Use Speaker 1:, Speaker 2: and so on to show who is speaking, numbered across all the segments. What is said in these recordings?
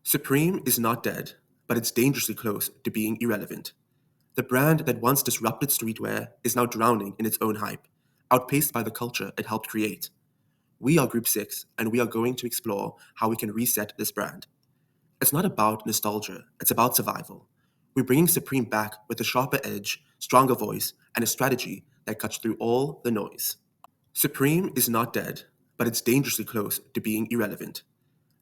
Speaker 1: Supreme is not dead, but it's dangerously close to being irrelevant. The brand that once disrupted streetwear is now drowning in its own hype, outpaced by the culture it helped create. We are Group 6, and we are going to explore how we can reset this brand. It's not about nostalgia, it's about survival. We're bringing Supreme back with a sharper edge, stronger voice, and a strategy that cuts through all the noise. Supreme is not dead, but it's dangerously close to being irrelevant.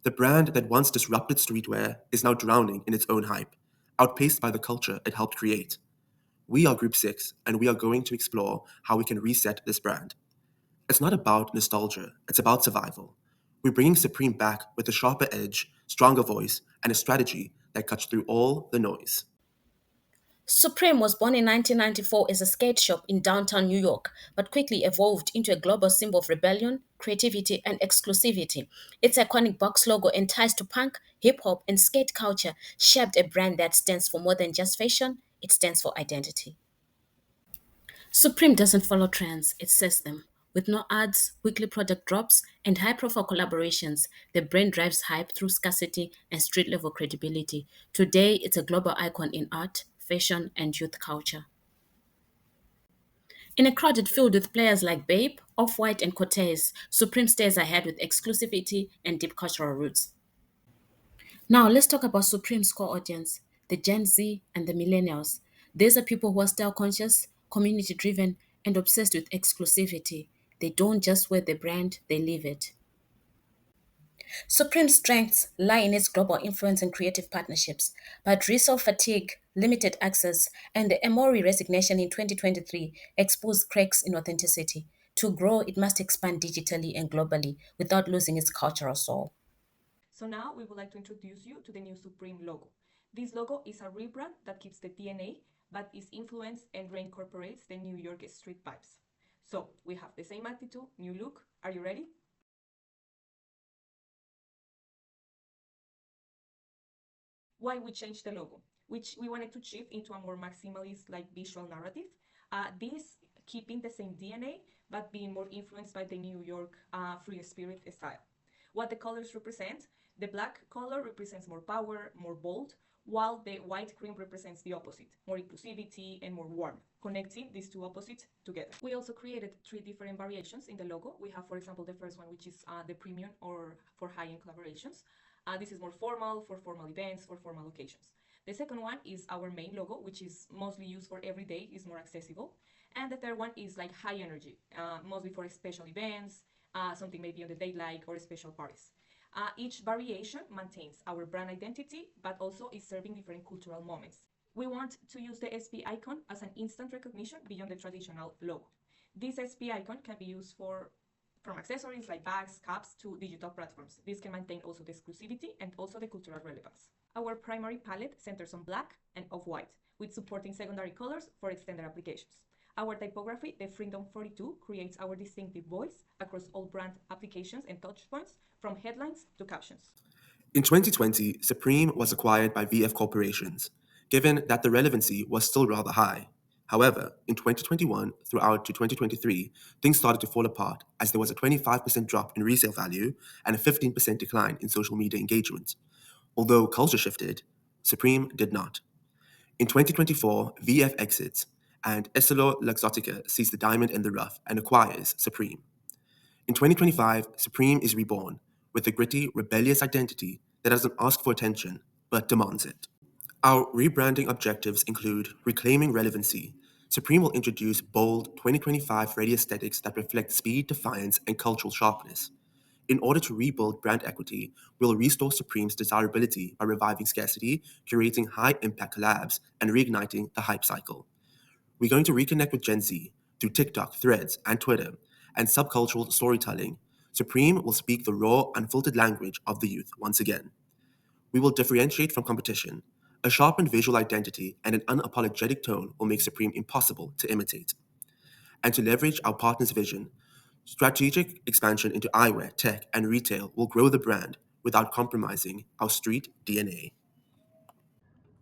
Speaker 1: The brand that once disrupted streetwear is now drowning in its own hype, outpaced by the culture it helped create. We are Group 6, and we are going to explore how we can reset this brand. It's not about nostalgia, it's about survival. We're bringing Supreme back with a sharper edge, stronger voice, and a strategy that cuts through all the noise.
Speaker 2: Supreme was born in 1994 as a skate shop in downtown New York, but quickly evolved into a global symbol of rebellion, creativity, and exclusivity. Its iconic box logo and ties to punk, hip hop, and skate culture shaped a brand that stands for more than just fashion, it stands for identity. Supreme doesn't follow trends, it sets them. With no ads, weekly product drops, and high profile collaborations, the brand drives hype through scarcity and street level credibility. Today, it's a global icon in art, fashion, and youth culture. In a crowded field with players like Babe, Off White, and Cortez, Supreme stays ahead with exclusivity and deep cultural roots. Now, let's talk about Supreme's core audience, the Gen Z and the millennials. These are people who are style conscious, community driven, and obsessed with exclusivity. They don't just wear the brand, they live it. Supreme's strengths lie in its global influence and creative partnerships, but resale fatigue, limited access, and the Emory resignation in 2023 exposed cracks in authenticity. To grow, it must expand digitally and globally without losing its cultural soul.
Speaker 3: So now we would like to introduce you to the new Supreme logo. This logo is a rebrand that keeps the DNA, but is influenced and reincorporates the New York street vibes. So we have the same attitude, new look. Are you ready? Why we changed the logo? Which we wanted to shift into a more maximalist like visual narrative. This keeping the same DNA, but being more influenced by the New York free spirit style. What the colors represent: the black color represents more power, more bold, while the white cream represents the opposite, more inclusivity and more warmth, connecting these two opposites together. We also created three different variations in the logo. We have, for example, the first one, which is the premium or for high-end collaborations. This is more formal for formal events, for formal occasions. The second one is our main logo, which is mostly used for every day, is more accessible. And the third one is like high energy, mostly for special events, something maybe on the daylight or special parties. Each variation maintains our brand identity, but also is serving different cultural moments. We want to use the SP icon as an instant recognition beyond the traditional logo. This SP icon can be used from accessories like bags, caps to digital platforms. This can maintain also the exclusivity and also the cultural relevance. Our primary palette centers on black and off-white, with supporting secondary colors for extended applications. Our typography, the Freedom 42, creates our distinctive voice across all brand applications and touchpoints, from headlines to captions.
Speaker 1: In 2020, Supreme was acquired by VF Corporations, given that the relevancy was still rather high. However, in 2021 throughout to 2023, things started to fall apart as there was a 25% drop in resale value and a 15% decline in social media engagement. Although culture shifted, Supreme did not. In 2024, VF exits, and Essilor Luxottica sees the diamond in the rough and acquires Supreme. In 2025, Supreme is reborn with a gritty, rebellious identity that doesn't ask for attention, but demands it. Our rebranding objectives include reclaiming relevancy. Supreme will introduce bold 2025 ready aesthetics that reflect speed, defiance, and cultural sharpness. In order to rebuild brand equity, we'll restore Supreme's desirability by reviving scarcity, curating high impact collabs, and reigniting the hype cycle. We're going to reconnect with Gen Z through TikTok, Threads, and Twitter, and subcultural storytelling. Supreme will speak the raw, unfiltered language of the youth once again. We will differentiate from competition. A sharpened visual identity and an unapologetic tone will make Supreme impossible to imitate. And to leverage our partner's vision, strategic expansion into eyewear, tech, and retail will grow the brand without compromising our street DNA.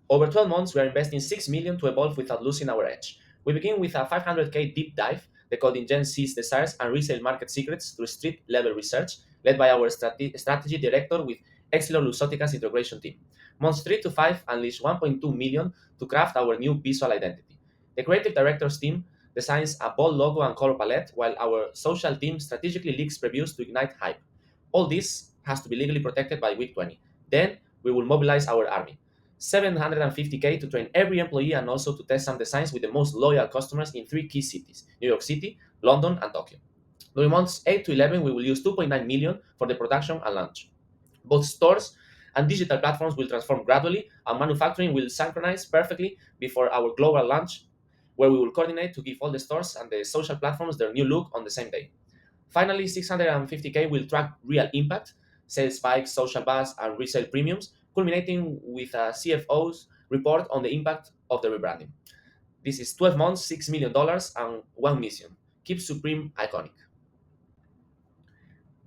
Speaker 4: Over 12 months, we are investing 6 million to evolve without losing our edge. We begin with a 500k deep dive, decoding Gen Z's desires and resale market secrets through street level research, led by our strategy director with EssilorLuxottica's integration team. Months 3 to 5 unleashed 1.2 million to craft our new visual identity. The creative directors team designs a bold logo and color palette, while our social team strategically leaks previews to ignite hype. All this has to be legally protected by week 20. Then we will mobilize our army. 750K to train every employee and also to test some designs with the most loyal customers in three key cities: New York City, London, and Tokyo. During months 8 to 11, we will use 2.9 million for the production and launch. Both stores and digital platforms will transform gradually, and manufacturing will synchronize perfectly before our global launch, where we will coordinate to give all the stores and the social platforms their new look on the same day. Finally, 650K will track real impact, sales spikes, social buzz, and resale premiums, culminating with a CFO's report on the impact of the rebranding. This is 12 months, $6 million, and one mission: keep Supreme iconic.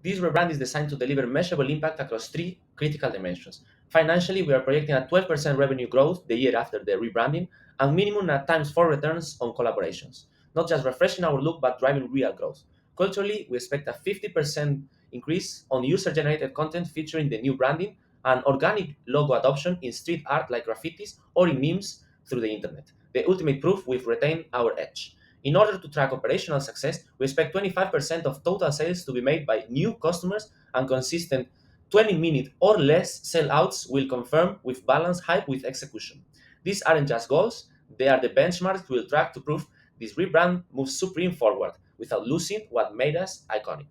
Speaker 4: This rebrand is designed to deliver measurable impact across three critical dimensions. Financially, we are projecting a 12% revenue growth the year after the rebranding and minimum at times 4 returns on collaborations, not just refreshing our look but driving real growth. Culturally, we expect a 50% increase on user generated content featuring the new branding and organic logo adoption in street art like graffitis or in memes through the internet. The ultimate proof we've retained our edge. In order to track operational success, we expect 25% of total sales to be made by new customers, and consistent 20-minute or less sellouts will confirm with balanced hype with execution. These aren't just goals, they are the benchmarks we'll track to prove this rebrand moves Supreme forward without losing what made us iconic.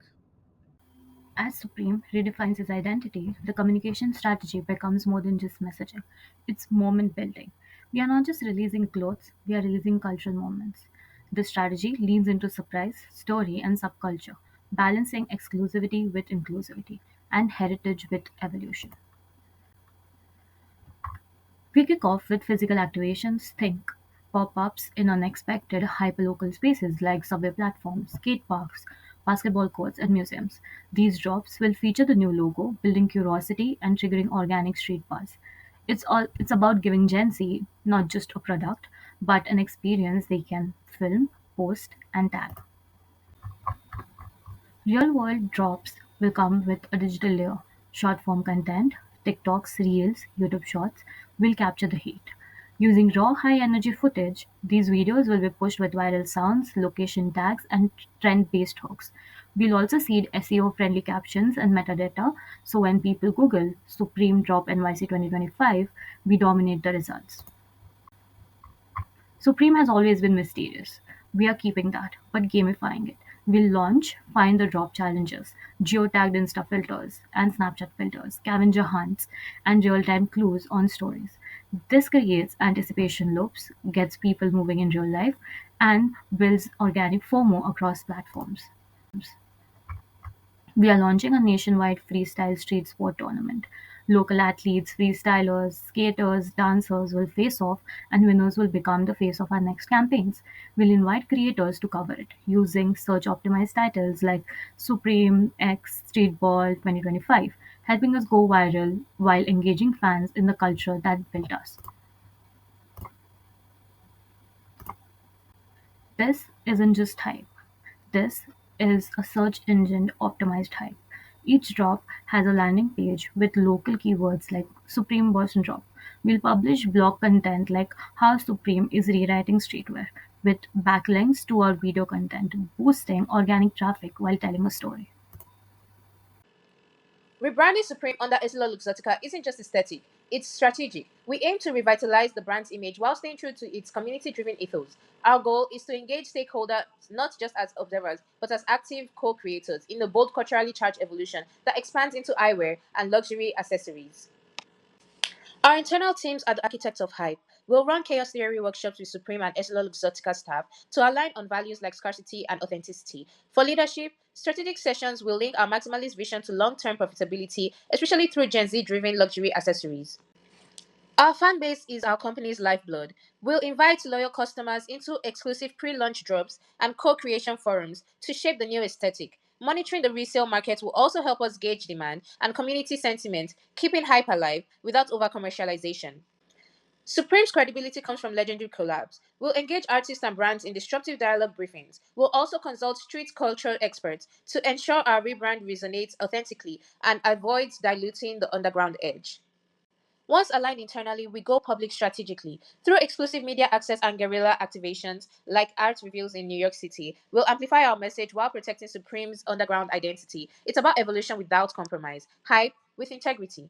Speaker 5: As Supreme redefines its identity, the communication strategy becomes more than just messaging. It's moment building. We are not just releasing clothes, we are releasing cultural moments. The strategy leans into surprise, story, and subculture, balancing exclusivity with inclusivity and heritage with evolution. We kick off with physical activations. Think pop-ups in unexpected hyperlocal spaces like subway platforms, skate parks, basketball courts, and museums. These drops will feature the new logo, building curiosity and triggering organic street buzz. It's about giving Gen Z not just a product, but an experience they can film, post, and tag. Real-world drops will come with a digital layer. Short-form content, TikToks, Reels, YouTube Shorts will capture the heat. Using raw high-energy footage, these videos will be pushed with viral sounds, location tags, and trend-based hooks. We'll also seed SEO-friendly captions and metadata, so when people Google Supreme Drop NYC 2025, we dominate the results. Supreme has always been mysterious. We are keeping that, but gamifying it. We'll launch Find the Drop challenges, geotagged Insta filters and Snapchat filters, scavenger hunts, and real time clues on stories. This creates anticipation loops, gets people moving in real life, and builds organic FOMO across platforms. We are launching a nationwide freestyle street sport tournament. Local athletes, freestylers, skaters, dancers will face off, and winners will become the face of our next campaigns. We'll invite creators to cover it using search optimized titles like Supreme X Streetball 2025, helping us go viral while engaging fans in the culture that built us. This isn't just hype. This is a search engine optimized hype. Each drop has a landing page with local keywords like Supreme Boston Drop. We'll publish blog content like How Supreme is Rewriting Streetwear with backlinks to our video content, boosting organic traffic while telling a story.
Speaker 6: Rebranding Supreme under Essilor Luxottica isn't just aesthetic, it's strategic. We aim to revitalize the brand's image while staying true to its community driven ethos. Our goal is to engage stakeholders not just as observers, but as active co creators in a bold, culturally charged evolution that expands into eyewear and luxury accessories. Our internal teams are the architects of hype. We'll run chaos theory workshops with Supreme and Essilor Luxottica staff to align on values like scarcity and authenticity. For leadership, strategic sessions will link our maximalist vision to long-term profitability, especially through Gen Z-driven luxury accessories. Our fan base is our company's lifeblood. We'll invite loyal customers into exclusive pre-launch drops and co-creation forums to shape the new aesthetic. Monitoring the resale market will also help us gauge demand and community sentiment, keeping hype alive without over-commercialization. Supreme's credibility comes from legendary collabs. We'll engage artists and brands in disruptive dialogue briefings. We'll also consult street culture experts to ensure our rebrand resonates authentically and avoids diluting the underground edge. Once aligned internally, we go public strategically. Through exclusive media access and guerrilla activations, like art reveals in New York City, we'll amplify our message while protecting Supreme's underground identity. It's about evolution without compromise, hype with integrity.